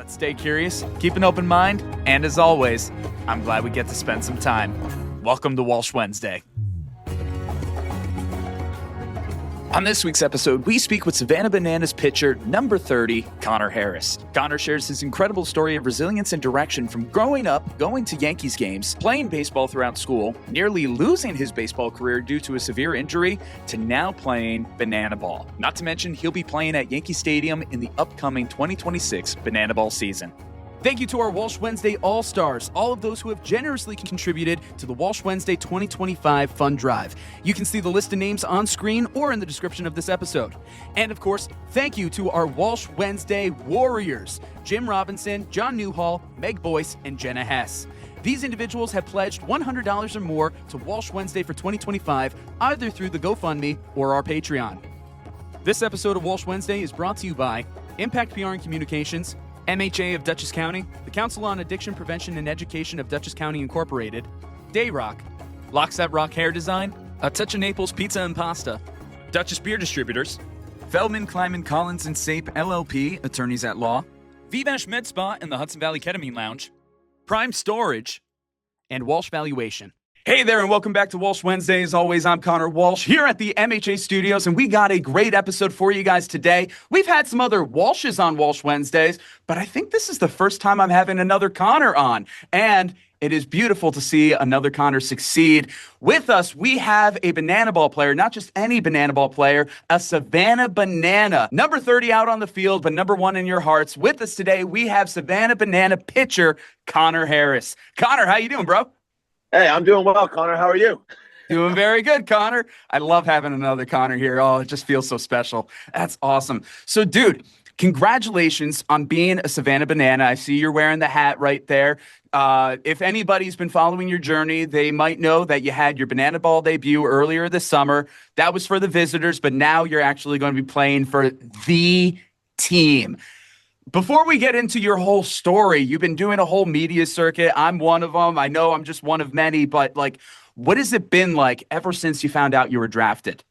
Let's stay curious, keep an open mind, and as always, I'm glad we get to spend some time. Welcome to Walsh Wednesday. On this week's episode, we speak with Savannah Bananas pitcher number 30, Connor Harris. Connor shares his incredible story of resilience and direction from growing up, going to Yankees games, playing baseball throughout school, nearly losing his baseball career due to a severe injury, to now playing banana ball. Not to mention, he'll be playing at Yankee Stadium in the upcoming 2026 banana ball season. Thank you to our Walsh Wednesday All-Stars, all of those who have generously contributed to the Walsh Wednesday 2025 Fund Drive. You can see the list of names on screen or in the description of this episode. And of course, thank you to our Walsh Wednesday Warriors, Jim Robinson, John NEWHALL, Meg BOYCE, and JENNA HESS. These individuals have pledged $100 or more to Walsh Wednesday for 2025, either through the GoFundMe or our Patreon. This episode of Walsh Wednesday is brought to you by Impact PR and Communications, MHA of Dutchess County, the Council on Addiction Prevention and Education of Dutchess County Incorporated, Dayrock, Lockset Rock Hair Design, A Touch of Naples Pizza and Pasta, Dutchess Beer Distributors, Feldman, Kleiman, Collins, and Sape LLP, Attorneys at Law, Vivash Med Spa and the Hudson Valley Ketamine Lounge, Prime Storage, and Walsh Valuation. Hey there, and welcome back to Walsh Wednesday. As always, I'm Connor Walsh here at the MHA Studios, and we got a great episode for you guys today. We've had some other Walshes on Walsh Wednesdays, but I think this is the first time I'm having another Connor on, and it is beautiful to see another Connor succeed. With us, we have a banana ball player, not just any banana ball player, a Savannah Banana. Number 30 out on the field, but number 1 in your hearts. With us today, we have Savannah Banana pitcher, Connor Harris. Connor, how you doing, bro? Hey, I'm doing well, Connor. How are you? Doing very good, Connor. I love having another Connor here. Oh, it just feels so special. That's awesome. So, dude, congratulations on being a Savannah Banana. I see you're wearing the hat right there. If anybody's been following your journey, they might know that you had your banana ball debut earlier this summer. That was for the visitors, but now you're actually going to be playing for the team. Before we get into your whole story, you've been doing a whole media circuit. I'm one of them. I know I'm just one of many, but what has it been like ever since you found out you were drafted?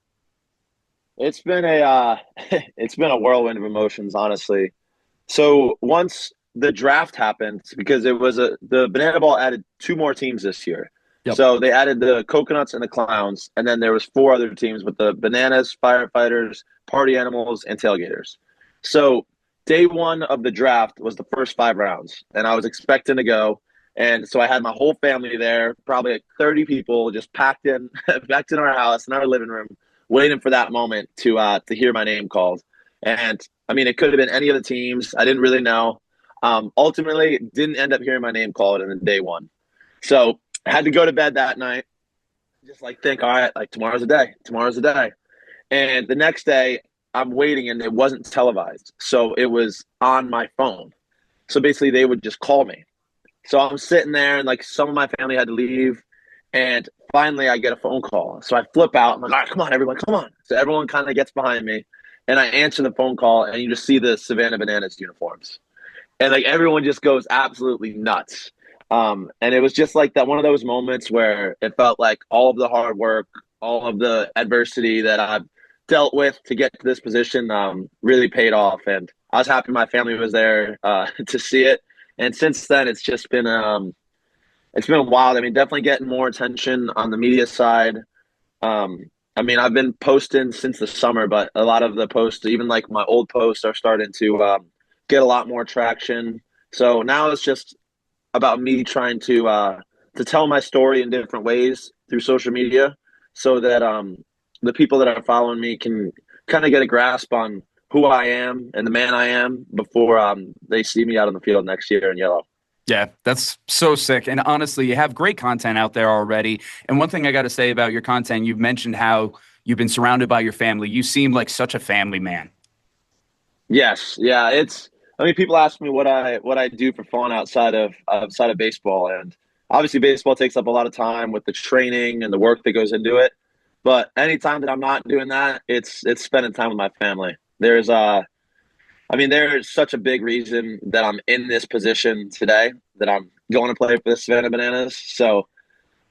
It's been a whirlwind of emotions, honestly. So once the draft happened, because it was the banana ball added 2 more teams this year. Yep. So they added the Coconuts and the Clowns, and then there was 4 other teams with the Bananas, Firefighters, Party Animals, and Tailgaters. So day 1 of the draft was the first 5 rounds, and I was expecting to go. And so I had my whole family there, probably like 30 people just packed in our house, in our living room, waiting for that moment to hear my name called. And I mean, it could have been any of the teams. I didn't really know. Ultimately, didn't end up hearing my name called in the day 1. So I had to go to bed that night, just think, all right, tomorrow's the day. And the next day, I'm waiting, and it wasn't televised. So it was on my phone. So basically, they would just call me. So I'm sitting there, and some of my family had to leave. And finally, I get a phone call. So I flip out. I'm like, all right, come on, everyone, come on. So everyone kind of gets behind me. And I answer the phone call, and you just see the Savannah Bananas uniforms. And everyone just goes absolutely nuts. And it was just that one of those moments where it felt like all of the hard work, all of the adversity that I've dealt with to get to this position really paid off. And I was happy my family was there to see it. And since then, it's just been wild. I mean, definitely getting more attention on the media side. I mean, I've been posting since the summer, but a lot of the posts, even my old posts, are starting to get a lot more traction. So now it's just about me trying to tell my story in different ways through social media, so that the people that are following me can kind of get a grasp on who I am and the man I am before they see me out on the field next year in yellow. Yeah, that's so sick. And honestly, you have great content out there already. And one thing I got to say about your content, you've mentioned how you've been surrounded by your family. You seem like such a family man. Yes. Yeah. People ask me what I do for fun outside of baseball. And obviously baseball takes up a lot of time with the training and the work that goes into it. But anytime that I'm not doing that, it's spending time with my family. There's such a big reason that I'm in this position today, that I'm going to play for the Savannah Bananas. So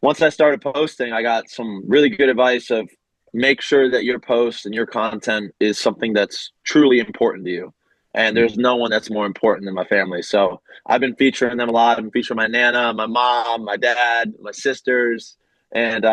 once I started posting, I got some really good advice of make sure that your post and your content is something that's truly important to you. and there's no one that's more important than my family. So I've been featuring them a lot. I've been featuring my nana, my mom, my dad, my sisters, and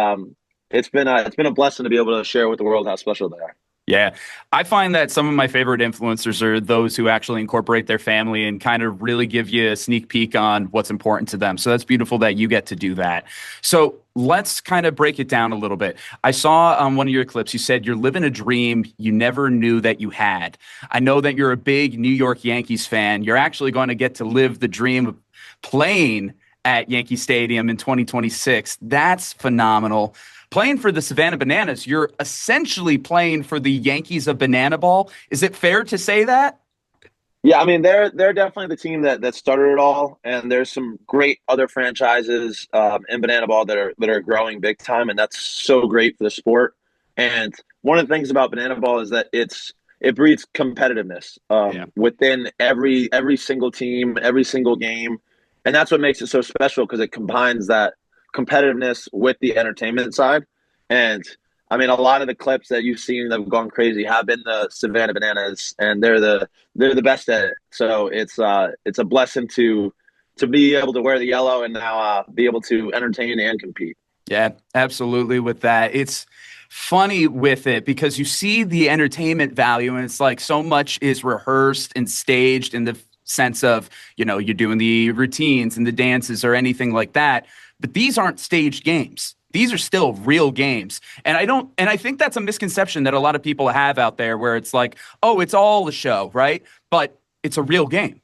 it's been a blessing to be able to share with the world how special they are. Yeah, I find that some of my favorite influencers are those who actually incorporate their family and kind of really give you a sneak peek on what's important to them. So that's beautiful that you get to do that. So let's kind of break it down a little bit. I saw on one of your clips, you said you're living a dream you never knew that you had. I know that you're a big New York Yankees fan. You're actually going to get to live the dream of playing at Yankee Stadium in 2026. That's phenomenal. Playing for the Savannah Bananas, you're essentially playing for the Yankees of Banana Ball. Is it fair to say that? Yeah, I mean they're definitely the team that started it all, and there's some great other franchises in banana ball that are growing big time, and that's so great for the sport. And one of the things about banana ball is that it breeds competitiveness within every single team, every single game, and that's what makes it so special because it combines that competitiveness with the entertainment side. And I mean, a lot of the clips that you've seen that have gone crazy have been the Savannah Bananas, and they're the best at it. So it's a blessing to be able to wear the yellow and now be able to entertain and compete. Yeah, absolutely. With that, it's funny with it because you see the entertainment value, and it's like so much is rehearsed and staged in the sense of, you know, you're doing the routines and the dances or anything like that. But these aren't staged games. These are still real games. And I think that's a misconception that a lot of people have out there where it's like, oh, it's all a show, right? But it's a real game.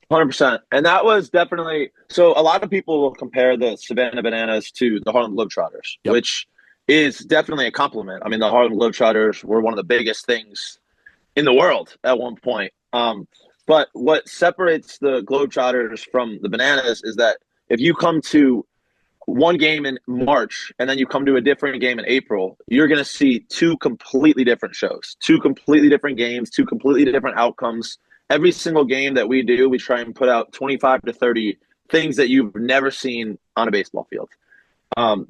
100%. And that was definitely so. A lot of people will compare the Savannah Bananas to the Harlem Globetrotters, Yep. which is definitely a compliment. I mean, the Harlem Globetrotters were one of the biggest things in the world at one point. But what separates the Globetrotters from the Bananas is that if you come to one game in March and then you come to a different game in April, you're going to see two completely different shows, two completely different games, two completely different outcomes. Every single game that we do, we try and put out 25 to 30 things that you've never seen on a baseball field.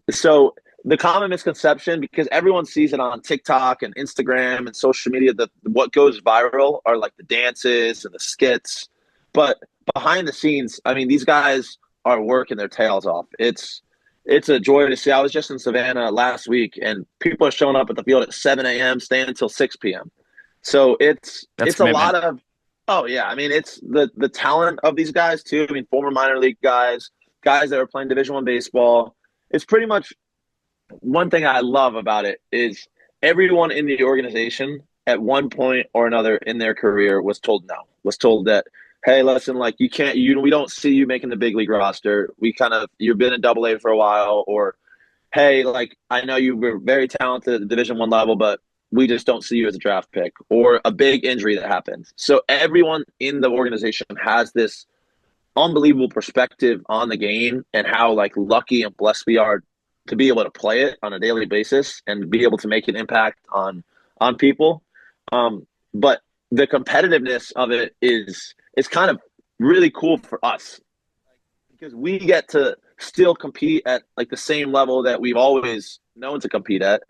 So the common misconception, because everyone sees it on TikTok and Instagram and social media, that what goes viral are like the dances and the skits. But behind the scenes, I mean, these guys are working their tails off. It's a joy to see. I was just in Savannah last week, and people are showing up at the field at 7 a.m., staying until 6 p.m. So it's a lot of, oh yeah, I mean, it's the talent of these guys too. I mean, former minor league guys that are playing Division I baseball. It's pretty much one thing I love about it is everyone in the organization at one point or another in their career was told no, was told that, hey, listen, like we don't see you making the big league roster. You've been in Double A for a while, or hey, like I know you were very talented at the Division I level, but we just don't see you as a draft pick, or a big injury that happens. So everyone in the organization has this unbelievable perspective on the game and how like lucky and blessed we are to be able to play it on a daily basis and be able to make an impact on people. But the competitiveness of it is kind of really cool for us because we get to still compete at like the same level that we've always known to compete at,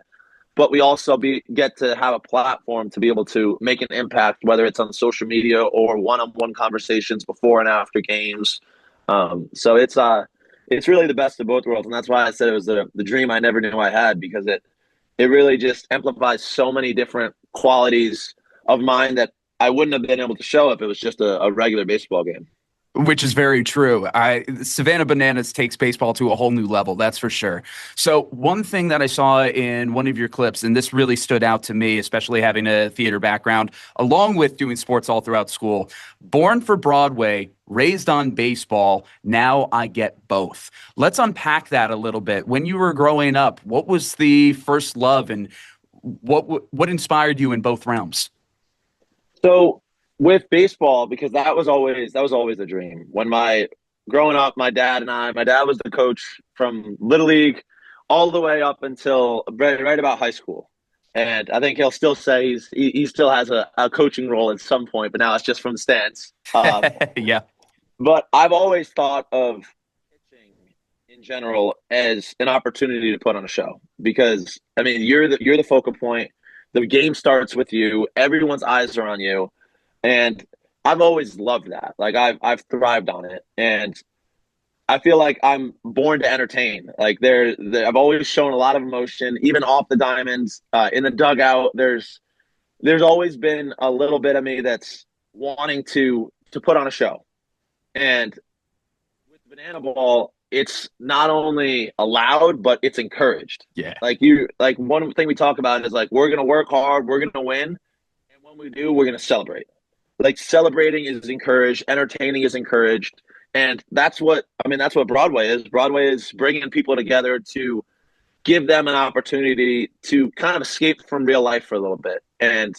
but we also get to have a platform to be able to make an impact, whether it's on social media or one-on-one conversations before and after games. So it's really the best of both worlds, and that's why I said it was the dream I never knew I had, because it really just amplifies so many different qualities of mine that I wouldn't have been able to show if it was just a regular baseball game. Which is very true. Savannah Bananas takes baseball to a whole new level, that's for sure. So one thing that I saw in one of your clips, and this really stood out to me, especially having a theater background, along with doing sports all throughout school, born for Broadway, raised on baseball, now I get both. Let's unpack that a little bit. When you were growing up, what was the first love, and what inspired you in both realms? So with baseball, because that was always a dream. Growing up, my dad was the coach from Little League all the way up until right about high school. And I think he'll still say he still has a coaching role at some point, but now it's just from the stands. Yeah. But I've always thought of pitching in general as an opportunity to put on a show, because I mean you're the focal point. The game starts with you. Everyone's eyes are on you. And I've always loved that. Like I've thrived on it, and I feel like I'm born to entertain. Like I've always shown a lot of emotion, even off the diamonds, in the dugout. There's always been a little bit of me that's wanting to put on a show. And with Banana Ball, it's not only allowed, but it's encouraged. Yeah. Like one thing we talk about is like we're gonna work hard, we're gonna win, and when we do, we're gonna celebrate. Like celebrating is encouraged, entertaining is encouraged, and that's what Broadway is. Broadway is bringing people together to give them an opportunity to kind of escape from real life for a little bit and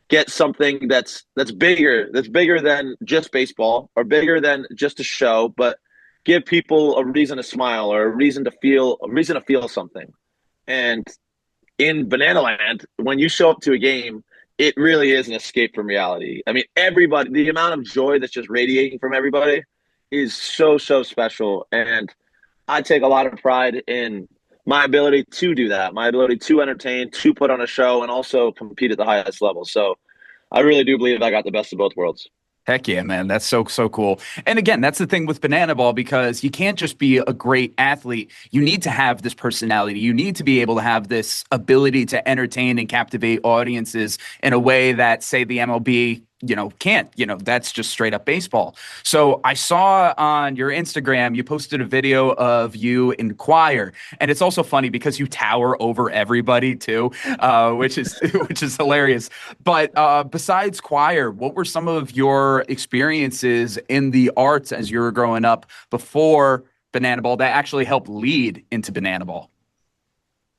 get something that's bigger than just baseball or bigger than just a show, but give people a reason to smile or a reason to feel something. And in Banana Land, when you show up to a game, it really is an escape from reality. I mean, everybody, the amount of joy that's just radiating from everybody is so, so special. And I take a lot of pride in my ability to do that, my ability to entertain, to put on a show, and also compete at the highest level. So I really do believe I got the best of both worlds. Heck yeah, man. That's so, so cool. And again, that's the thing with Banana Ball, because you can't just be a great athlete. You need to have this personality. You need to be able to have this ability to entertain and captivate audiences in a way that, say, the MLB, can't. That's just straight up baseball. So I saw on your Instagram, you posted a video of you in choir. And it's also funny because you tower over everybody too, which is which is hilarious. But besides choir, what were some of your experiences in the arts as you were growing up before Banana Ball that actually helped lead into Banana Ball?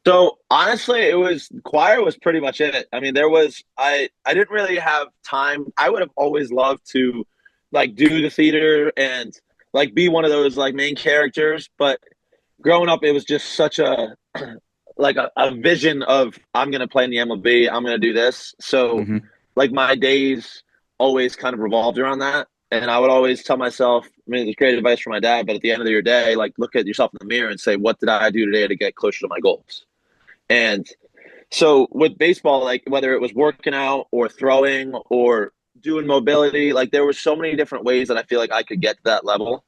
So honestly, it was choir was pretty much it. I mean, I didn't really have time. I would have always loved to like do the theater and like be one of those like main characters, but growing up it was just such a like a vision of I'm gonna play in the MLB, I'm gonna do this. So Hmm. like my days always kind of revolved around that. And I would always tell myself, I mean, it's great advice from my dad, but at the end of your day, like look at yourself in the mirror and say, what did I do today to get closer to my goals? And so with baseball, like whether it was working out or throwing or doing mobility, like there were so many different ways that I feel like I could get to that level.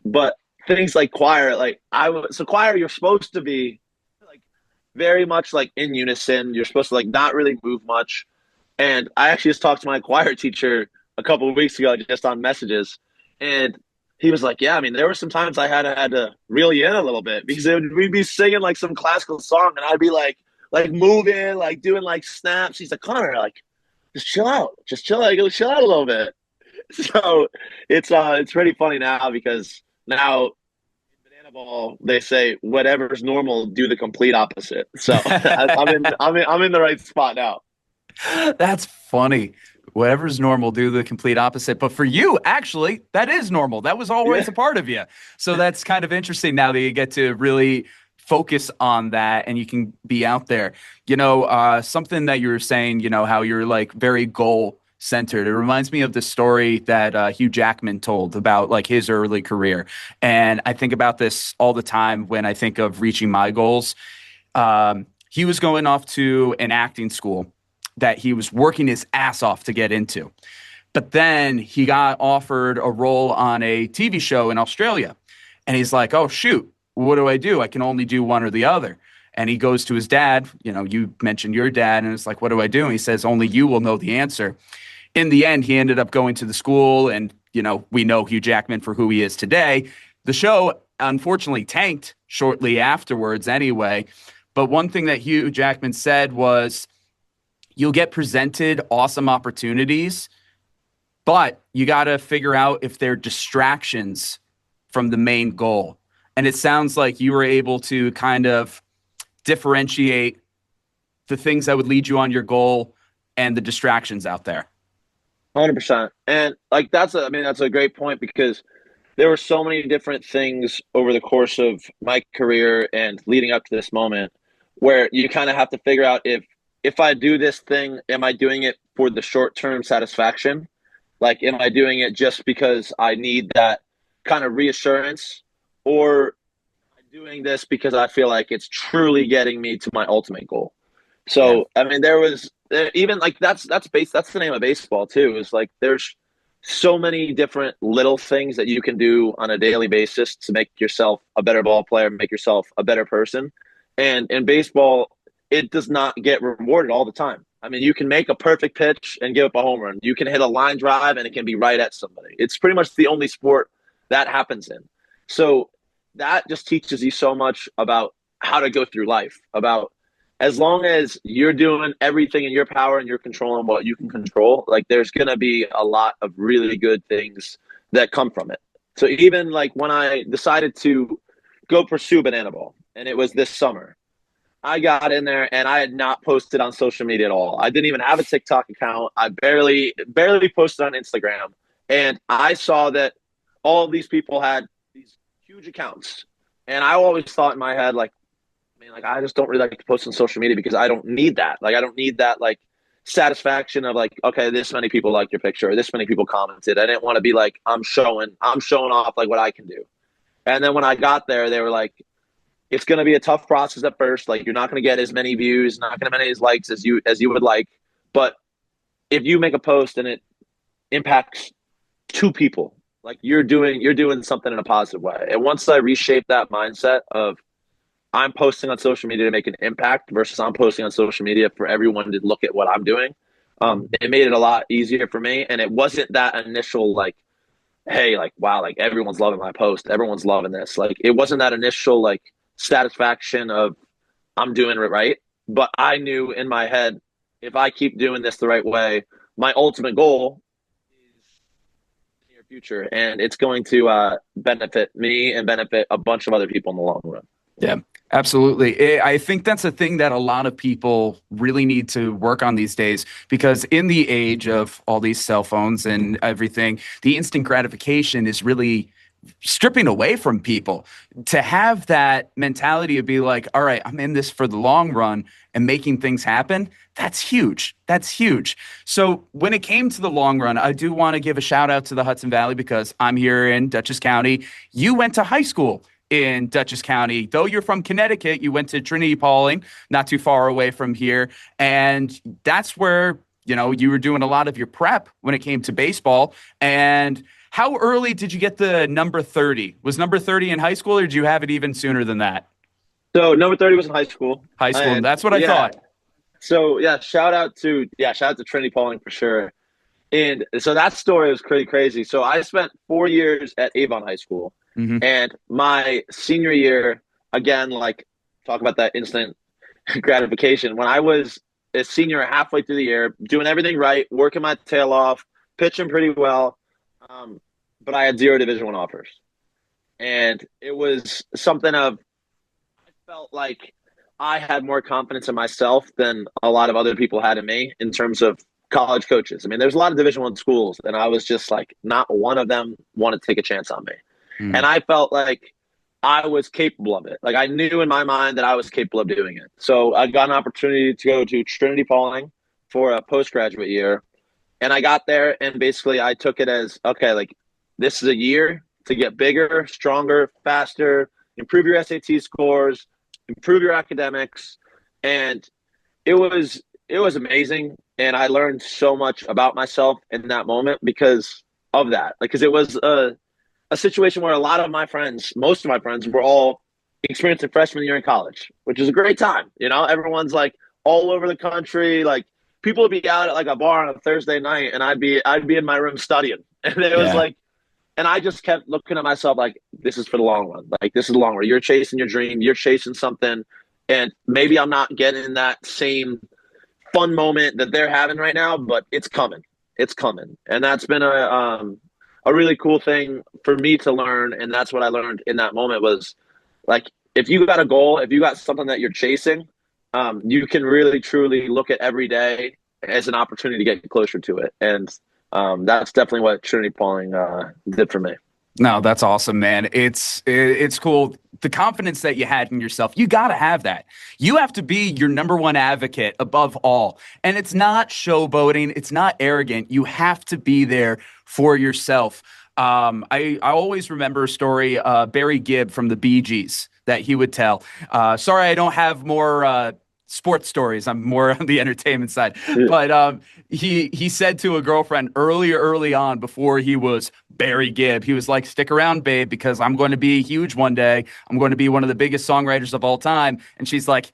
But things like choir, like so choir, you're supposed to be like very much like in unison. You're supposed to like not really move much. And I actually just talked to my choir teacher a couple of weeks ago just on messages, and he was like, "Yeah, I mean, there were some times I had to reel you in a little bit because we'd be singing like some classical song, and I'd be like moving, like doing like snaps." He's like, "Connor, like just chill out, just chill out, go chill out a little bit." So it's pretty funny now because now in Banana Ball they say whatever's normal, do the complete opposite. So I'm in the right spot now. That's funny. Whatever's normal, do the complete opposite. But for you, actually, that is normal. That was always Yeah. a part of you. So that's kind of interesting now that you get to really focus on that and you can be out there. Something that you were saying, how you're like very goal centered. It reminds me of the story that Hugh Jackman told about like his early career. And I think about this all the time when I think of reaching my goals. He was going off to an acting school that he was working his ass off to get into. But then he got offered a role on a TV show in Australia. And he's like, oh, shoot, what do I do? I can only do one or the other. And he goes to his dad. You mentioned your dad. And it's like, what do I do? And he says, only you will know the answer. In the end, he ended up going to the school. And, we know Hugh Jackman for who he is today. The show, unfortunately, tanked shortly afterwards anyway. But one thing that Hugh Jackman said was, you'll get presented awesome opportunities, but you got to figure out if they're distractions from the main goal. And it sounds like you were able to kind of differentiate the things that would lead you on your goal and the distractions out there. 100%. And like that's a great point because there were so many different things over the course of my career and leading up to this moment where you kind of have to figure out if I do this thing, am I doing it for the short-term satisfaction? Like, am I doing it just because I need that kind of reassurance? Or am I doing this because I feel like it's truly getting me to my ultimate goal? Yeah. So I mean, there was even like that's the name of baseball too. Is like there's so many different little things that you can do on a daily basis to make yourself a better ball player, make yourself a better person. And in baseball, it does not get rewarded all the time. I mean, you can make a perfect pitch and give up a home run. You can hit a line drive and it can be right at somebody. It's pretty much the only sport that happens in. So that just teaches you so much about how to go through life, about as long as you're doing everything in your power and you're controlling what you can control, like there's going to be a lot of really good things that come from it. So even like when I decided to go pursue banana ball, and it was this summer, I got in there and I had not posted on social media at all. I didn't even have a TikTok account. I barely posted on Instagram. And I saw that all of these people had these huge accounts. And I always thought in my head, like, man, like I just don't really like to post on social media because I don't need that. Like I don't need that like satisfaction of like, okay, this many people liked your picture or this many people commented. I didn't want to be like, I'm showing off like what I can do. And then when I got there, they were like, it's going to be a tough process at first. Like you're not going to get as many views, not going to get as likes as you would like. But if you make a post and it impacts two people, like you're doing something in a positive way. And once I reshaped that mindset of I'm posting on social media to make an impact versus I'm posting on social media for everyone to look at what I'm doing, it made it a lot easier for me. And it wasn't that initial like, hey, like wow, like everyone's loving my post, everyone's loving this. Like it wasn't that initial like satisfaction of I'm doing it right. But I knew in my head, if I keep doing this the right way, my ultimate goal is the near future, and it's going to benefit me and benefit a bunch of other people in the long run. Yeah, absolutely. I think that's a thing that a lot of people really need to work on these days, because in the age of all these cell phones and everything, the instant gratification is really stripping away from people. To have that mentality of be like, all right, I'm in this for the long run and making things happen, that's huge. That's huge. So when it came to the long run, I do want to give a shout out to the Hudson Valley because I'm here in Dutchess County. You went to high school in Dutchess County. Though you're from Connecticut, you went to Trinity Pauling, not too far away from here. And that's where, you were doing a lot of your prep when it came to baseball. And how early did you get the number 30? Was number 30 in high school, or did you have it even sooner than that? So number 30 was in high school. High school. And That's what I thought. So shout out to Trinity Pauling for sure. And so that story was pretty crazy. So I spent 4 years at Avon High School. Mm-hmm. And my senior year, again, like talk about that instant gratification. When I was a senior halfway through the year, doing everything right, working my tail off, pitching pretty well, but I had 0 Division I offers. And it was something of, I felt like I had more confidence in myself than a lot of other people had in me in terms of college coaches. I mean, there's a lot of Division I schools, and I was just like, not one of them wanted to take a chance on me. And I felt like I was capable of it. Like I knew in my mind that I was capable of doing it. So I got an opportunity to go to Trinity Pauling for a postgraduate year. And I got there and basically I took it as, okay, like this is a year to get bigger, stronger, faster, improve your SAT scores, improve your academics. And it was amazing. And I learned so much about myself in that moment because of that. Like, because it was a situation where a lot of my friends, most of my friends, were all experiencing freshman year in college, which is a great time. Everyone's like all over the country. Like people would be out at like a bar on a Thursday night, and I'd be in my room studying. And it was like, and I just kept looking at myself like, this is for the long run. Like this is the long run. You're chasing your dream. You're chasing something, and maybe I'm not getting that same fun moment that they're having right now, but it's coming. It's coming, and that's been a really cool thing for me to learn. And that's what I learned in that moment was like, if you got a goal, if you got something that you're chasing, you can really, truly look at every day as an opportunity to get closer to it. And that's definitely what Trinity Pauling did for me. No, that's awesome, man. It's cool. The confidence that you had in yourself, you got to have that. You have to be your number one advocate above all. And it's not showboating. It's not arrogant. You have to be there for yourself. I always remember a story, Barry Gibb from the Bee Gees, that he would tell. Sorry, I don't have more sports stories. I'm more on the entertainment side. But he said to a girlfriend early on, before he was Barry Gibb, he was like, "Stick around, babe, because I'm going to be huge one day. I'm going to be one of the biggest songwriters of all time." And she's like,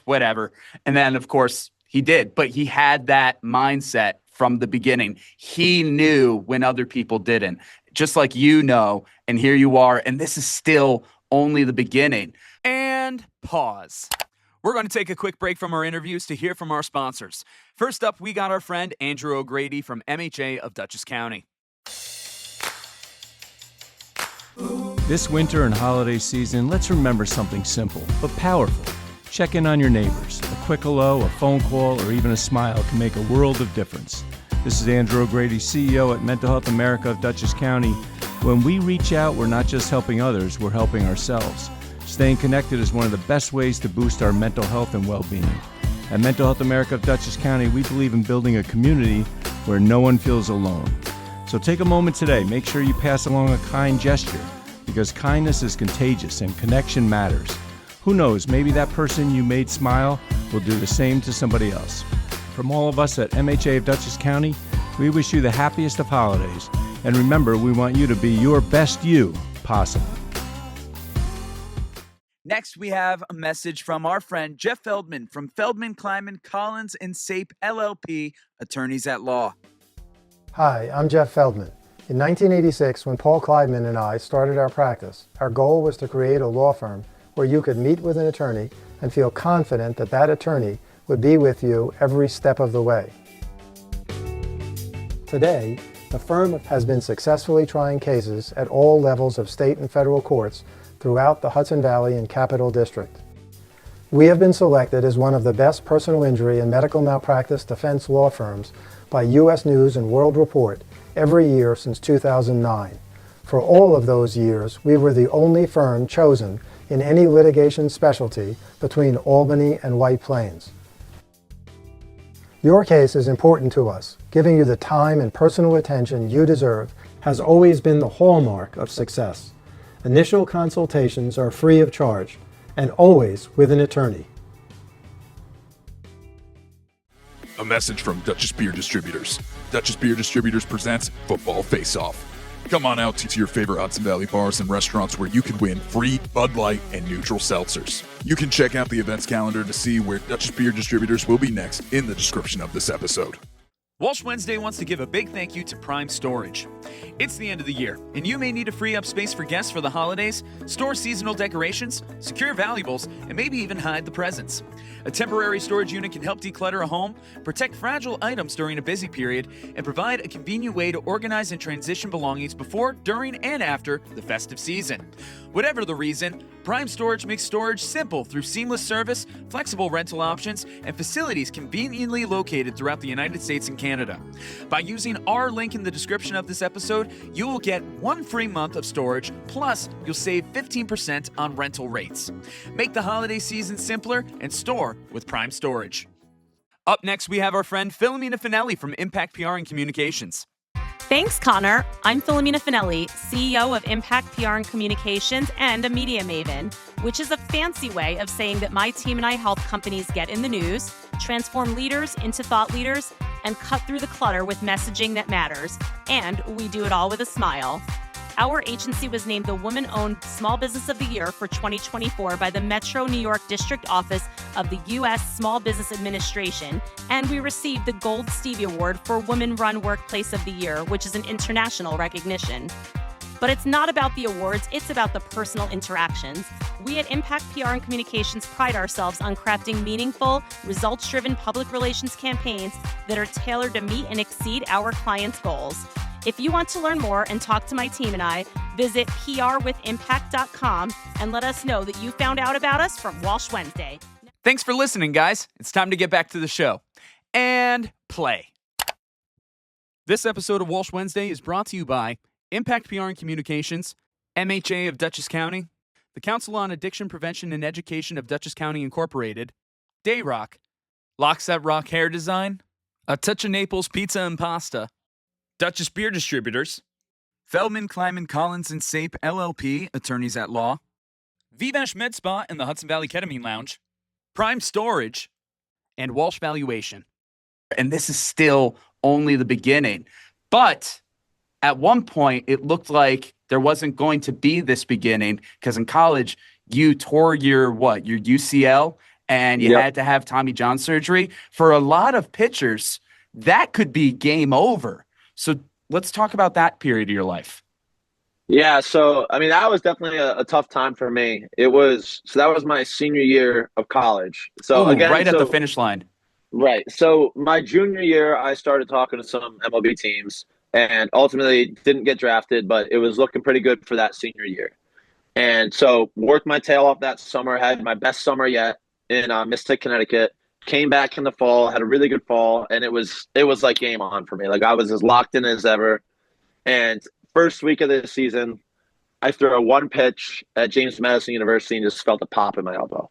whatever. And then, of course, he did. But he had that mindset from the beginning. He knew when other people didn't, just like and here you are. And this is still only the beginning. And pause. We're going to take a quick break from our interviews to hear from our sponsors. First up, we got our friend Andrew O'Grady from MHA of Dutchess County. This winter and holiday season, let's remember something simple but powerful. Check in on your neighbors. A quick hello, a phone call, or even a smile can make a world of difference. This is Andrew O'Grady, CEO at Mental Health America of Dutchess County. When we reach out, we're not just helping others, we're helping ourselves. Staying connected is one of the best ways to boost our mental health and well-being. At Mental Health America of Dutchess County, we believe in building a community where no one feels alone. So take a moment today. Make sure you pass along a kind gesture, because kindness is contagious and connection matters. Who knows, maybe that person you made smile will do the same to somebody else. From all of us at MHA of Dutchess County, we wish you the happiest of holidays. And remember, we want you to be your best you possible. Next, we have a message from our friend Jeff Feldman from Feldman, Kleinman, Collins & Sape, LLP, attorneys at law. Hi, I'm Jeff Feldman. In 1986, when Paul Kleidman and I started our practice, our goal was to create a law firm where you could meet with an attorney and feel confident that that attorney would be with you every step of the way. Today, the firm has been successfully trying cases at all levels of state and federal courts throughout the Hudson Valley and Capital District. We have been selected as one of the best personal injury and medical malpractice defense law firms by U.S. News and World Report every year since 2009. For all of those years, we were the only firm chosen in any litigation specialty between Albany and White Plains. Your case is important to us. Giving you the time and personal attention you deserve has always been the hallmark of success. Initial consultations are free of charge and always with an attorney. A message from Dutchess Beer Distributors. Dutchess Beer Distributors presents Football Face-Off. Come on out to your favorite Hudson Valley bars and restaurants where you can win free Bud Light and neutral seltzers. You can check out the events calendar to see where Dutchess Beer Distributors will be next in the description of this episode. Walsh Wednesday wants to give a big thank you to Prime Storage. It's the end of the year, and you may need to free up space for guests for the holidays, store seasonal decorations, secure valuables, and maybe even hide the presents. A temporary storage unit can help declutter a home, protect fragile items during a busy period, and provide a convenient way to organize and transition belongings before, during, and after the festive season. Whatever the reason, Prime Storage makes storage simple through seamless service, flexible rental options, and facilities conveniently located throughout the United States and Canada. By using our link in the description of this episode, you will get 1 free month of storage, plus you'll save 15% on rental rates. Make the holiday season simpler and store with Prime Storage. Up next, we have our friend Philomena Finelli from Impact PR and Communications. Thanks, Connor. I'm Philomena Finelli, CEO of Impact PR and Communications and a media maven, which is a fancy way of saying that my team and I help companies get in the news, transform leaders into thought leaders, and cut through the clutter with messaging that matters. And we do it all with a smile. Our agency was named the Woman-Owned Small Business of the Year for 2024 by the Metro New York District Office of the U.S. Small Business Administration, and we received the Gold Stevie Award for Women-Run Workplace of the Year, which is an international recognition. But it's not about the awards, it's about the personal interactions. We at Impact PR and Communications pride ourselves on crafting meaningful, results-driven public relations campaigns that are tailored to meet and exceed our clients' goals. If you want to learn more and talk to my team and I, visit prwithimpact.com and let us know that you found out about us from Walsh Wednesday. Thanks for listening, guys. It's time to get back to the show. And play. This episode of Walsh Wednesday is brought to you by Impact PR and Communications, MHA of Dutchess County, the Council on Addiction Prevention and Education of Dutchess County Incorporated, Dayrock, Lockset Rock Hair Design, A Touch of Naples Pizza and Pasta, Dutchess Beer Distributors, Feldman, Kleinman, Collins & Sape, LLP, attorneys at law, Vivash Med Spa and the Hudson Valley Ketamine Lounge, Prime Storage, and Walsh Valuation. And this is still only the beginning. But at one point, it looked like there wasn't going to be this beginning because in college, you tore your UCL, and you had to have Tommy John surgery. For a lot of pitchers, that could be game over. So let's talk about that period of your life. Yeah, so I mean that was definitely a tough time for me. That was my senior year of college. So right at the finish line. Right. So my junior year, I started talking to some MLB teams, and ultimately didn't get drafted, but it was looking pretty good for that senior year. And so worked my tail off that summer. Had my best summer yet in Mystic, Connecticut. Came back in the fall, had a really good fall, and it was like game on for me. Like I was as locked in as ever. And first week of the season, I threw a one pitch at James Madison University and just felt a pop in my elbow.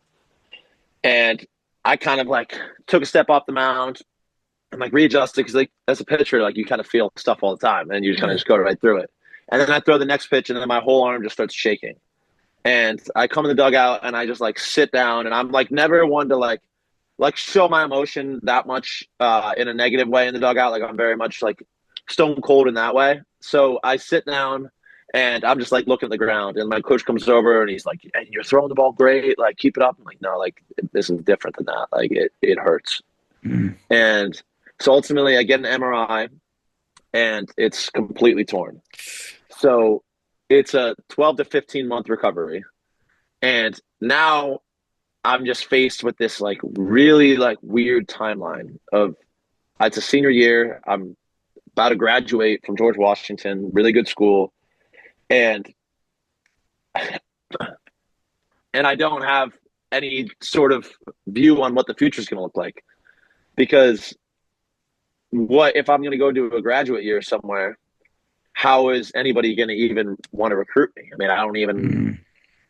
And I kind of like took a step off the mound and like readjusted because like as a pitcher, like you kind of feel stuff all the time and you kind of just go right through it. And then I throw the next pitch and then my whole arm just starts shaking. And I come in the dugout and I just like sit down, and I'm like never one to like show my emotion that much in a negative way in the dugout. Like I'm very much like stone cold in that way. So I sit down and I'm just like looking at the ground, and my coach comes over and he's like, hey, you're throwing the ball great. Like keep it up. I'm like, no, like this is different than that. Like it hurts. And so ultimately I get an MRI and it's completely torn. So it's a 12 to 15 month recovery. And now I'm just faced with this like really like weird timeline of it's a senior year. I'm about to graduate from George Washington, really good school. And I don't have any sort of view on what the future is going to look like, because what if I'm going to go do a graduate year somewhere? How is anybody going to even want to recruit me? I mean,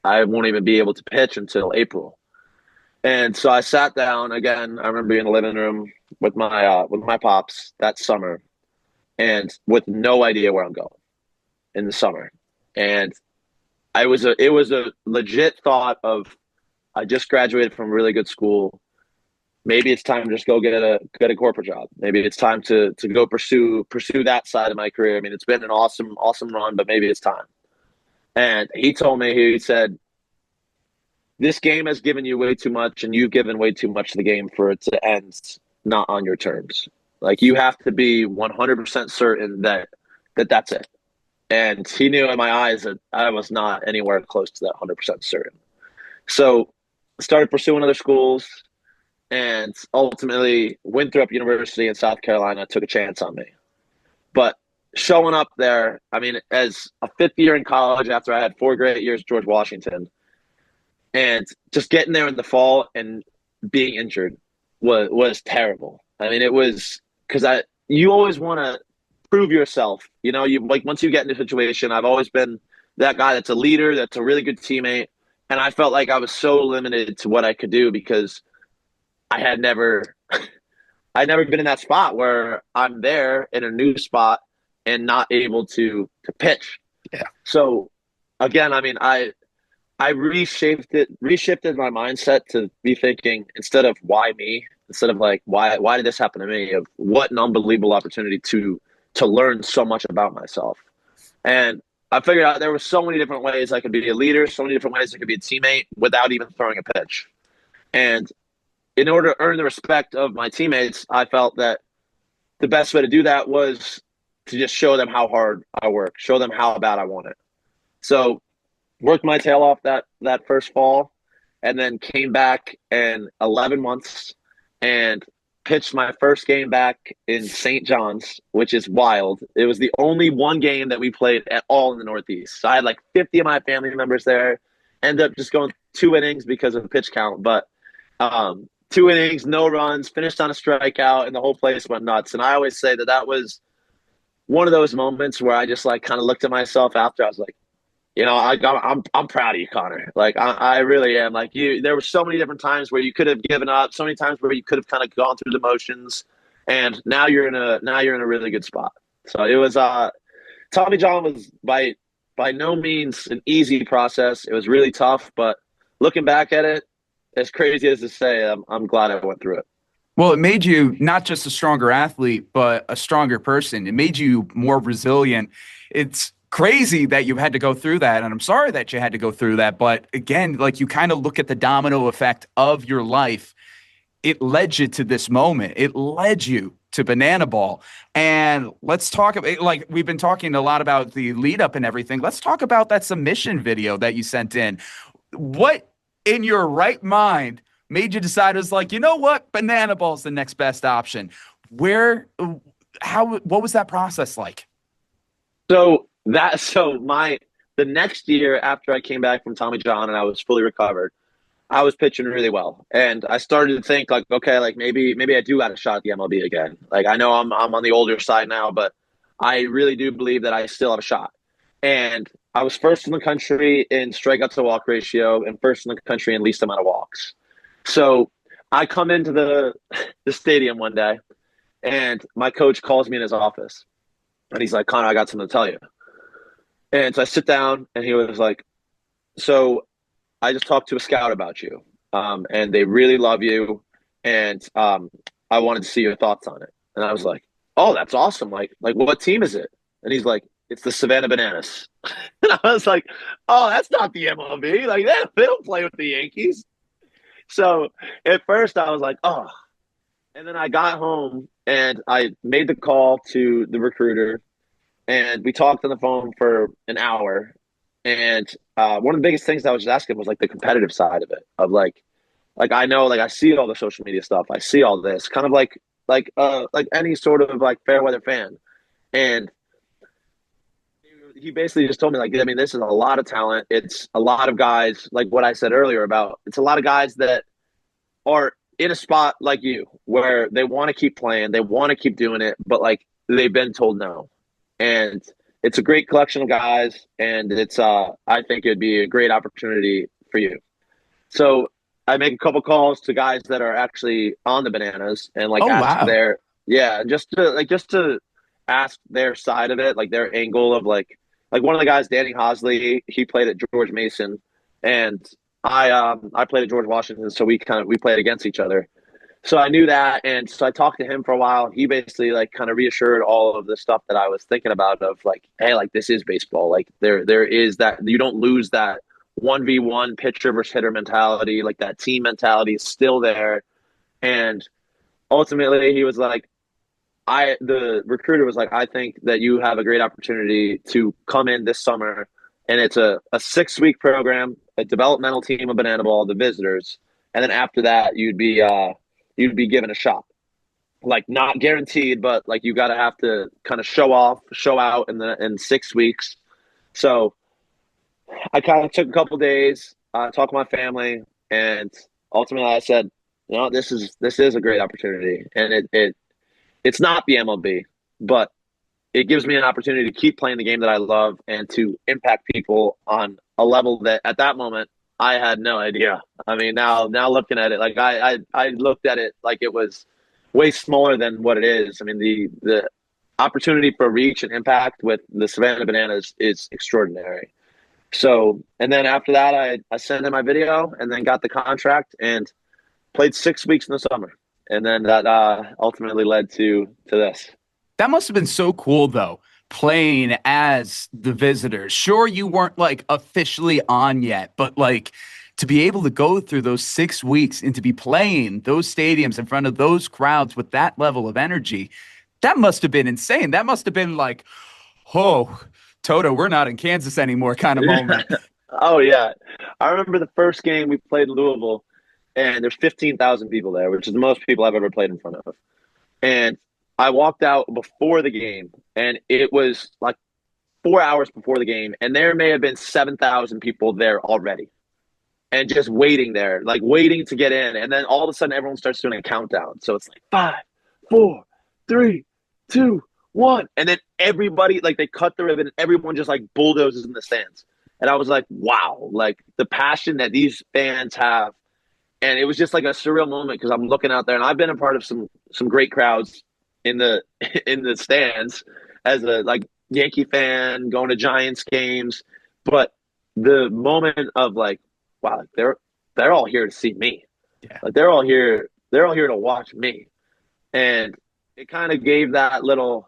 I won't even be able to pitch until April. And so I sat down again. I remember being in the living room with my pops that summer, and with no idea where I'm going in the summer. And it was a legit thought of, I just graduated from a really good school. Maybe it's time to just go get a corporate job. Maybe it's time to go pursue that side of my career. I mean, it's been an awesome run, but maybe it's time. And he told me, he said, this game has given you way too much, and you've given way too much to the game for it to end not on your terms. Like you have to be 100% certain that that's it. And he knew in my eyes that I was not anywhere close to that 100% certain. So I started pursuing other schools, and ultimately Winthrop University in South Carolina took a chance on me. But showing up there, I mean, as a fifth year in college after I had 4 great years at George Washington, and just getting there in the fall and being injured was terrible. I mean, it was because you always want to prove yourself. You know, you like once you get in a situation, I've always been that guy that's a leader, that's a really good teammate. And I felt like I was so limited to what I could do because I'd never been in that spot where I'm there in a new spot and not able to pitch. Yeah. So again, I mean, I reshifted my mindset to be thinking, instead of why me, instead of like, why did this happen to me, of what an unbelievable opportunity to learn so much about myself. And I figured out there were so many different ways I could be a leader, so many different ways I could be a teammate without even throwing a pitch. And in order to earn the respect of my teammates, I felt that the best way to do that was to just show them how hard I work, show them how bad I want it. So worked my tail off that first fall, and then came back in 11 months and pitched my first game back in St. John's, which is wild. It was the only one game that we played at all in the Northeast. So I had like 50 of my family members there. Ended up just going 2 innings because of the pitch count, but 2 innings, no runs, finished on a strikeout, and the whole place went nuts. And I always say that was one of those moments where I just like kind of looked at myself after. I was like, you know, I'm proud of you, Connor. Like I really am. Like there were so many different times where you could have given up, so many times where you could have kind of gone through the motions, and now you're in a really good spot. So it was Tommy John was by no means an easy process. It was really tough, but looking back at it, as crazy as to say, I'm glad I went through it. Well, it made you not just a stronger athlete, but a stronger person. It made you more resilient. It's crazy that you had to go through that. And I'm sorry that you had to go through that. But again, like you kind of look at the domino effect of your life. It led you to this moment. It led you to Banana Ball. And let's talk about, like, we've been talking a lot about the lead up and everything. Let's talk about that submission video that you sent in. What in your right mind made you decide it was like, you know what? Banana Ball is the next best option. What was that process like? The next year after I came back from Tommy John and I was fully recovered, I was pitching really well. And I started to think like, okay, like maybe I do got a shot at the MLB again. Like I know I'm on the older side now, but I really do believe that I still have a shot. And I was first in the country in strikeouts to walk ratio and first in the country in least amount of walks. So I come into the stadium one day and my coach calls me in his office and he's like, Connor, I got something to tell you. And so I sit down and he was like, so I just talked to a scout about you and they really love you. And I wanted to see your thoughts on it. And I was like, oh, that's awesome. Like what team is it? And he's like, it's the Savannah Bananas. And I was like, oh, that's not the MLB. Like they don't play with the Yankees. So at first I was like, oh. And then I got home and I made the call to the recruiter and we talked on the phone for an hour. And one of the biggest things I was just asking was like the competitive side of it, of like I know, like I see all the social media stuff, I see all this, kind of like any sort of like fair weather fan, and he basically just told me like, I mean, this is a lot of talent. It's a lot of guys, like what I said earlier about, it's a lot of guys that are in a spot like you where they want to keep playing, they want to keep doing it, but like they've been told no, and it's a great collection of guys, and it's I think it'd be a great opportunity for you. So I make a couple calls to guys that are actually on the Bananas and like ask their just to ask their side of it, like their angle of like one of the guys, Danny Hosley, he played at George Mason, and I played at George Washington, so we played against each other. So I knew that, and so I talked to him for a while. He basically like kind of reassured all of the stuff that I was thinking about of like, hey, like this is baseball. Like there is that, you don't lose that 1v1 pitcher versus hitter mentality. Like that team mentality is still there. And ultimately he was like, the recruiter was like, I think that you have a great opportunity to come in this summer, and it's a 6-week program, a developmental team of Banana Ball, the visitors, and then after that you'd be given a shot. Like not guaranteed, but like you gotta have to kind of show out in 6 weeks. So I kind of took a couple days, talked to my family, and ultimately I said, you know, this is a great opportunity, and it's not the MLB, but it gives me an opportunity to keep playing the game that I love and to impact people on a level that at that moment I had no idea. I mean, now looking at it, like I looked at it like it was way smaller than what it is. I mean, the opportunity for reach and impact with the Savannah Bananas is extraordinary. So, and then after that, I sent in my video and then got the contract and played 6 weeks in the summer. And then that ultimately led to this. That must have been so cool, though, playing as the visitors. Sure, you weren't like officially on yet, but like to be able to go through those 6 weeks and to be playing those stadiums in front of those crowds with that level of energy, that must have been insane. That must have been like, oh, Toto, we're not in Kansas anymore kind of moment. Oh, yeah. I remember the first game we played in Louisville, and there's 15,000 people there, which is the most people I've ever played in front of. And I walked out before the game, and it was like 4 hours before the game, and there may have been 7,000 people there already and just waiting there, like waiting to get in. And then all of a sudden, everyone starts doing a countdown. So it's like 5, 4, 3, 2, 1. And then everybody, like they cut the ribbon, and everyone just like bulldozes in the stands. And I was like, wow, like the passion that these fans have. And it was just like a surreal moment because I'm looking out there, and I've been a part of some great crowds in the stands as a like Yankee fan going to Giants games, but the moment of like, wow, they're all here to see me. Yeah. Like they're all here to watch me. And it kind of gave that little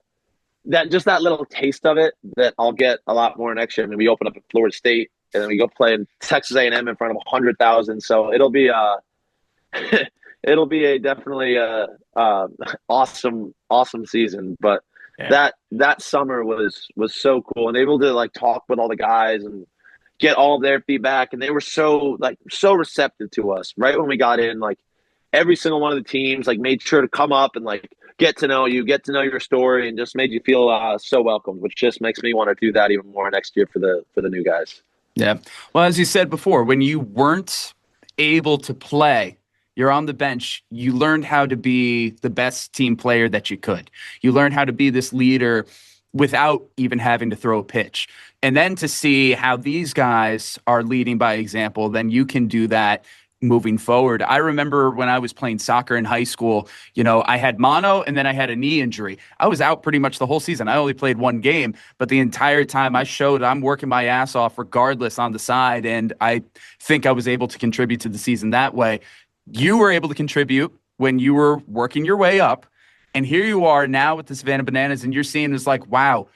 taste of it that I'll get a lot more next year. I mean, we open up at Florida State, and then we go play in Texas A&M in front of 100,000. So it'll be it'll be a definitely awesome season. But that summer was so cool, and able to like talk with all the guys and get all of their feedback, and they were so receptive to us right when we got in. Like every single one of the teams like made sure to come up and like get to know your story, and just made you feel so welcomed, which just makes me want to do that even more next year for the new guys. Yeah. Well, as you said before, when you weren't able to play, you're on the bench, you learned how to be the best team player that you could. You learned how to be this leader without even having to throw a pitch. And then to see how these guys are leading by example, then you can do that moving forward. I remember when I was playing soccer in high school, I had mono and then I had a knee injury. I was out pretty much the whole season. I only played one game, but the entire time I showed I'm working my ass off regardless on the side. And I think I was able to contribute to the season that way. You were able to contribute when you were working your way up. And here you are now with the Savannah Bananas, and you're seeing it's like, wow,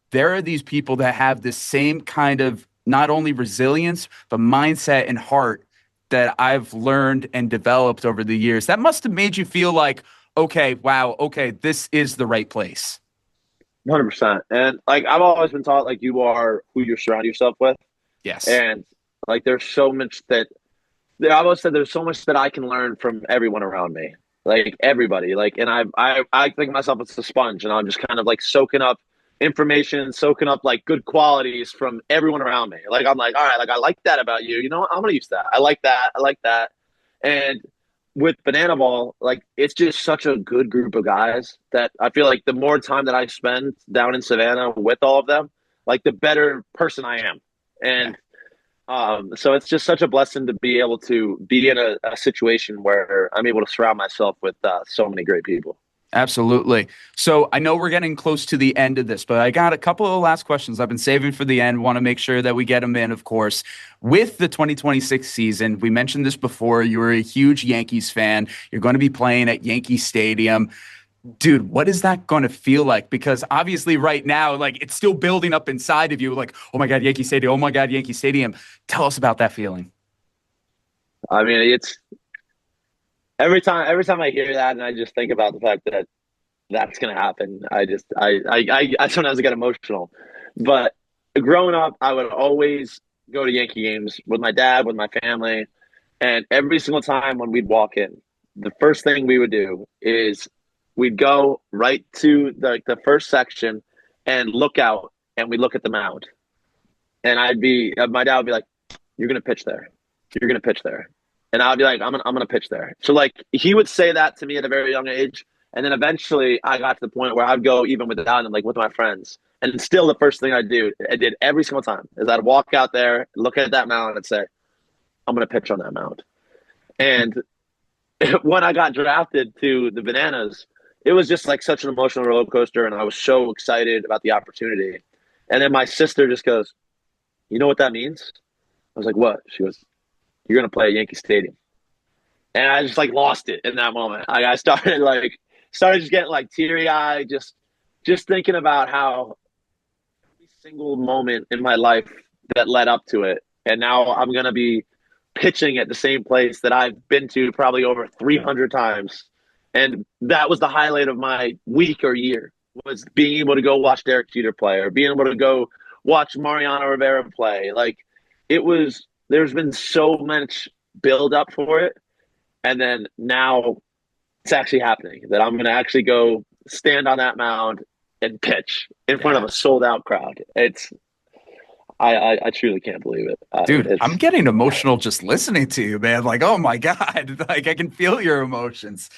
there are these people that have this same kind of not only resilience, but mindset and heart that I've learned and developed over the years. That must have made you feel like, okay, wow, okay, this is the right place. 100%. And like I've always been taught, like you are who you surround yourself with. Yes. And like there's so much that I always said there's so much that I can learn from everyone around me. Like everybody. Like, and I think of myself as a sponge, and I'm just kind of like soaking up information, soaking up like good qualities from everyone around me. Like I'm like, all right, like I like that about you. You know what? I'm gonna use that. I like that. And with Banana Ball, like it's just such a good group of guys that I feel like the more time that I spend down in Savannah with all of them, like the better person I am. And so it's just such a blessing to be able to be in a situation where I'm able to surround myself with so many great people. Absolutely. So I know we're getting close to the end of this, but I got a couple of last questions I've been saving for the end. Want to make sure that we get them in, of course. With the 2026 season, we mentioned this before, you were a huge Yankees fan. You're going to be playing at Yankee Stadium. Dude, what is that going to feel like? Because obviously right now, like it's still building up inside of you. Like, oh my God, Yankee Stadium. Oh my God, Yankee Stadium. Tell us about that feeling. I mean, it's every time I hear that, and I just think about the fact that that's going to happen. I sometimes get emotional, but growing up, I would always go to Yankee games with my dad, with my family. And every single time when we'd walk in, the first thing we would do is we'd go right to the first section and look out, and we'd look at the mound. And my dad would be like, "You're going to pitch there. You're going to pitch there." And I'd be like, I'm gonna pitch there. So like he would say that to me at a very young age. And then eventually I got to the point where I'd go even without him, like with my friends. And still the first thing I did every single time is I'd walk out there, look at that mound and say, I'm gonna pitch on that mound. And when I got drafted to the Bananas, it was just like such an emotional roller coaster, and I was so excited about the opportunity. And then my sister just goes, "You know what that means?" I was like, "What?" She goes, "You're going to play at Yankee Stadium." And I just like lost it in that moment. I started just getting like teary eyed, just thinking about how every single moment in my life that led up to it. And now I'm going to be pitching at the same place that I've been to probably over 300 times. And that was the highlight of my week or year, was being able to go watch Derek Jeter play, or being able to go watch Mariano Rivera play. Like there's been so much build up for it. And then now it's actually happening, that I'm going to actually go stand on that mound and pitch in front of a sold out crowd. I truly can't believe it. Dude, I'm getting emotional just listening to you, man. Like, oh my God, like I can feel your emotions.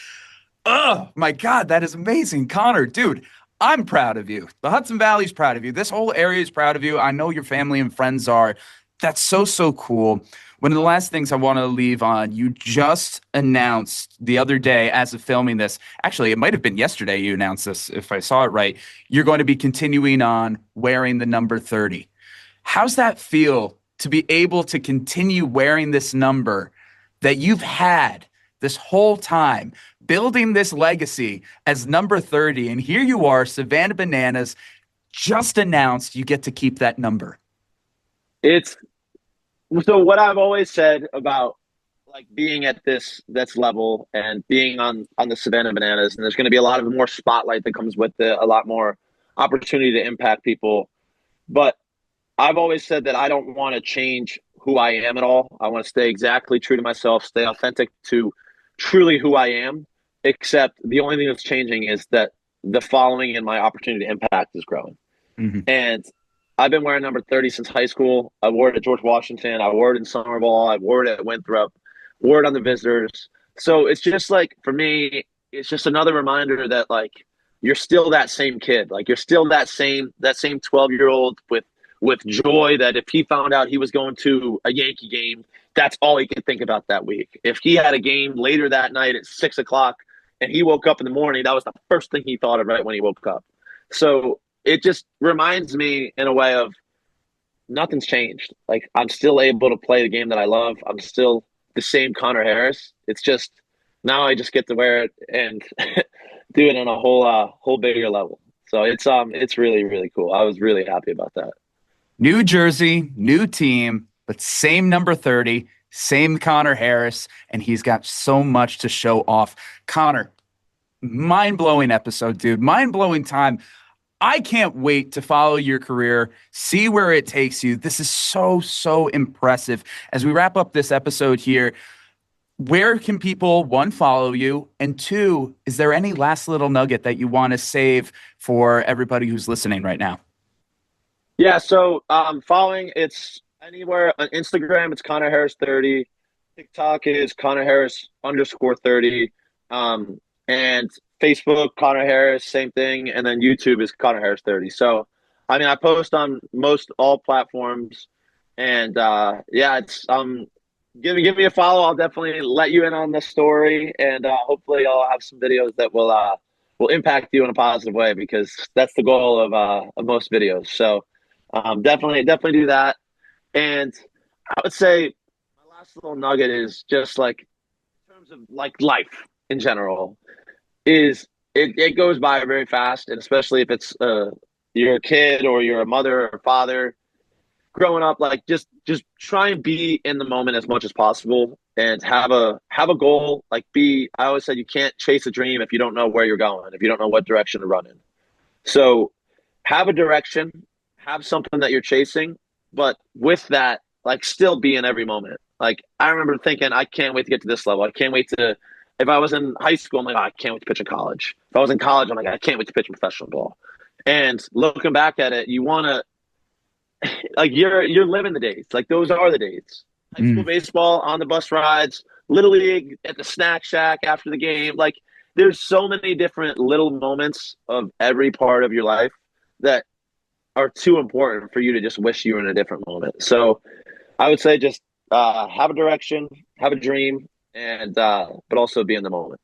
Oh my God, that is amazing. Connor, dude, I'm proud of you. The Hudson Valley's proud of you. This whole area is proud of you. I know your family and friends are. That's so cool. One of the last things I want to leave on, you just announced the other day as of filming this, actually, it might have been yesterday you announced this, if I saw it right, you're going to be continuing on wearing the number 30. How's that feel to be able to continue wearing this number that you've had this whole time, building this legacy as number 30. And here you are, Savannah Bananas, just announced you get to keep that number. It's so what I've always said about like being at this level and being on the Savannah Bananas, and there's going to be a lot of more spotlight that comes with it, a lot more opportunity to impact people. But I've always said that I don't want to change who I am at all. I want to stay exactly true to myself, stay authentic to truly who I am, except the only thing that's changing is that the following and my opportunity to impact is growing. Mm-hmm. And I've been wearing number 30 since high school. I wore it at George Washington. I wore it in summer ball. I wore it at Winthrop. Wore it on the visitors. So it's just like, for me, it's just another reminder that like you're still that same kid. Like you're still that same 12-year-old with joy that if he found out he was going to a Yankee game, that's all he could think about that week. If he had a game later that night at 6:00 and he woke up in the morning, that was the first thing he thought of right when he woke up. So it just reminds me in a way of nothing's changed. Like I'm still able to play the game that I love. I'm still the same Connor Harris. It's just now I just get to wear it and do it on a whole bigger level. So it's really, really cool. I was really happy about that. New jersey, new team, but same number 30, same Connor Harris, and he's got so much to show off. Connor, mind-blowing episode, dude. Mind-blowing time. I can't wait to follow your career, see where it takes you. This is so, so impressive. As we wrap up this episode here, where can people, one, follow you, and two, is there any last little nugget that you want to save for everybody who's listening right now? Yeah, so following, it's anywhere on Instagram, it's Connor Harris 30. TikTok is Connor Harris _30. And Facebook, Connor Harris, same thing. And then YouTube is Connor Harris 30. So, I mean, I post on most all platforms. And yeah, it's give me a follow. I'll definitely let you in on the story. And hopefully I'll have some videos that will impact you in a positive way, because that's the goal of most videos. So definitely do that. And I would say my last little nugget is just like in terms of like life in general, is it goes by very fast, and especially if it's you're a kid or you're a mother or father growing up, like just try and be in the moment as much as possible and have a goal. Like I always said, you can't chase a dream if you don't know where you're going, if you don't know what direction to run in. So have a direction, have something that you're chasing, but with that, like still be in every moment. Like I remember thinking, I can't wait to get to this level. I can't wait to, if I was in high school, I'm like, oh, I can't wait to pitch in college. If I was in college, I'm like, I can't wait to pitch professional ball. And looking back at it, you want to, like you're living the days. Like those are the days. High school baseball, on the bus rides, Little League at the snack shack after the game. Like there's so many different little moments of every part of your life that are too important for you to just wish you were in a different moment. So I would say just have a direction, have a dream, and but also be in the moment.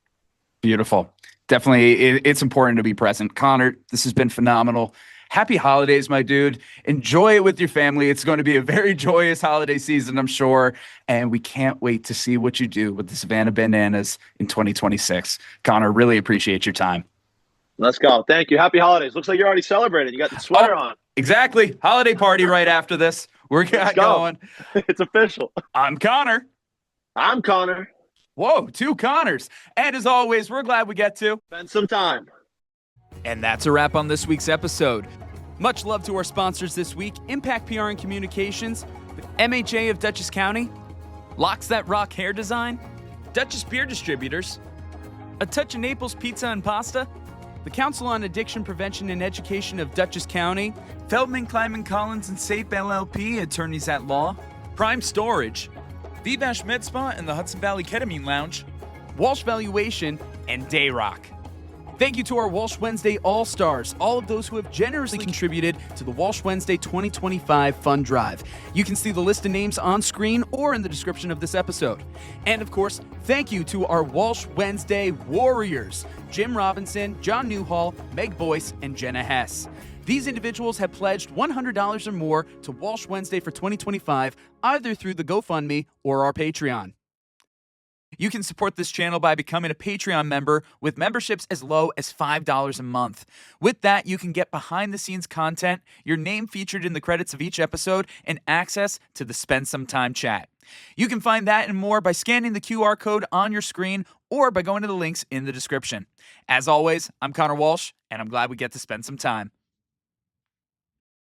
Beautiful. Definitely, it's important to be present. Connor, this has been phenomenal. Happy holidays, my dude. Enjoy it with your family. It's going to be a very joyous holiday season, I'm sure. And we can't wait to see what you do with the Savannah Bananas in 2026. Connor, really appreciate your time. Let's go. Thank you. Happy holidays. Looks like you're already celebrating. You got the sweater on. Exactly. Holiday party right after this. We're going. It's official. I'm Connor. I'm Connor. Whoa, two Connors. And as always, we're glad we get to spend some time. And that's a wrap on this week's episode. Much love to our sponsors this week: Impact PR and Communications, MHA of Dutchess County, Locks That Rock Hair Design, Dutchess Beer Distributors, A Touch of Naples Pizza and Pasta, the Council on Addiction Prevention and Education of Dutchess County, Feldman, Kleiman, Collins, and Safe LLP, attorneys at law, Prime Storage, Vivash Med Spa and the Hudson Valley Ketamine Lounge, Walsh Valuation, and Dayrock. Thank you to our Walsh Wednesday All-Stars, all of those who have generously contributed to the Walsh Wednesday 2025 Fund Drive. You can see the list of names on screen or in the description of this episode. And of course, thank you to our Walsh Wednesday Warriors, Jim Robinson, John Newhall, Meg BOYCE, and Jenna HESS. These individuals have pledged $100 or more to Walsh Wednesday for 2025, either through the GoFundMe or our Patreon. You can support this channel by becoming a Patreon member with memberships as low as $5 a month. With that, you can get behind-the-scenes content, your name featured in the credits of each episode, and access to the Spend Some Time chat. You can find that and more by scanning the QR code on your screen or by going to the links in the description. As always, I'm Connor Walsh, and I'm glad we get to spend some time.